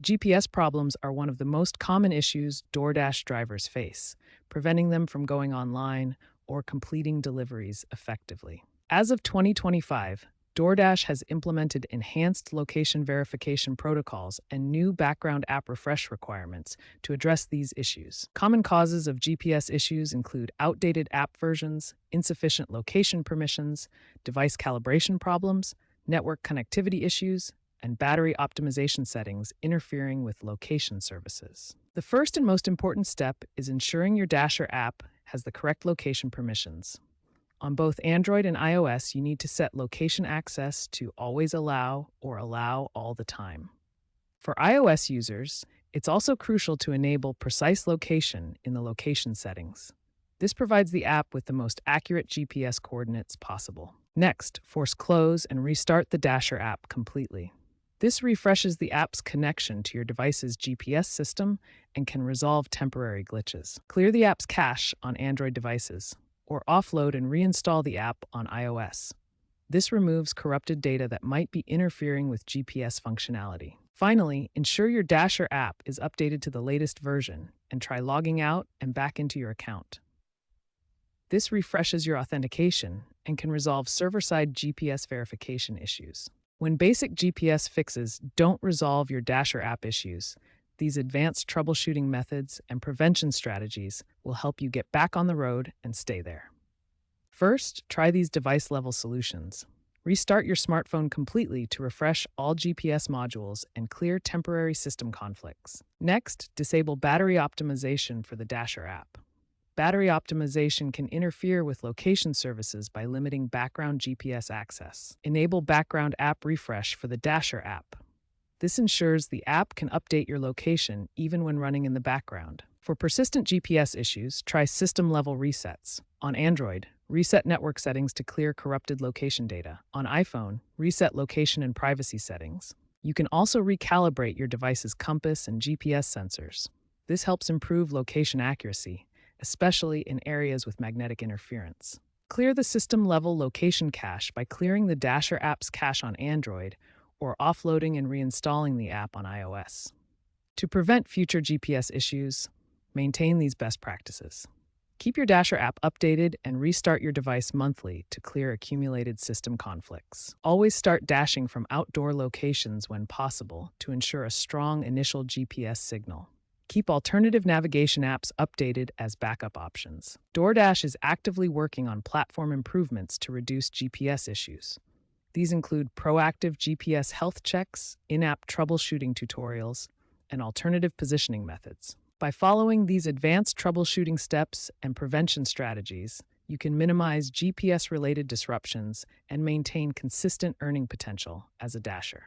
GPS problems are one of the most common issues DoorDash drivers face, preventing them from going online or completing deliveries effectively. As of 2025, DoorDash has implemented enhanced location verification protocols and new background app refresh requirements to address these issues. Common causes of GPS issues include outdated app versions, insufficient location permissions, device calibration problems, network connectivity issues, and battery optimization settings interfering with location services. The first and most important step is ensuring your Dasher app has the correct location permissions. On both Android and iOS, you need to set location access to always allow or allow all the time. For iOS users, it's also crucial to enable precise location in the location settings. This provides the app with the most accurate GPS coordinates possible. Next, force close and restart the Dasher app completely. This refreshes the app's connection to your device's GPS system and can resolve temporary glitches. Clear the app's cache on Android devices, or offload and reinstall the app on iOS. This removes corrupted data that might be interfering with GPS functionality. Finally, ensure your Dasher app is updated to the latest version and try logging out and back into your account. This refreshes your authentication and can resolve server-side GPS verification issues. When basic GPS fixes don't resolve your Dasher app issues, these advanced troubleshooting methods and prevention strategies will help you get back on the road and stay there. First, try these device-level solutions. Restart your smartphone completely to refresh all GPS modules and clear temporary system conflicts. Next, disable battery optimization for the Dasher app. Battery optimization can interfere with location services by limiting background GPS access. Enable background app refresh for the Dasher app. This ensures the app can update your location even when running in the background. For persistent GPS issues, try system-level resets. On Android, reset network settings to clear corrupted location data. On iPhone, reset location and privacy settings. You can also recalibrate your device's compass and GPS sensors. This helps improve location accuracy, especially in areas with magnetic interference. Clear the system-level location cache by clearing the Dasher app's cache on Android or offloading and reinstalling the app on iOS. To prevent future GPS issues, maintain these best practices. Keep your Dasher app updated and restart your device monthly to clear accumulated system conflicts. Always start dashing from outdoor locations when possible to ensure a strong initial GPS signal. Keep alternative navigation apps updated as backup options. DoorDash is actively working on platform improvements to reduce GPS issues. These include proactive GPS health checks, in-app troubleshooting tutorials, and alternative positioning methods. By following these advanced troubleshooting steps and prevention strategies, you can minimize GPS-related disruptions and maintain consistent earning potential as a Dasher.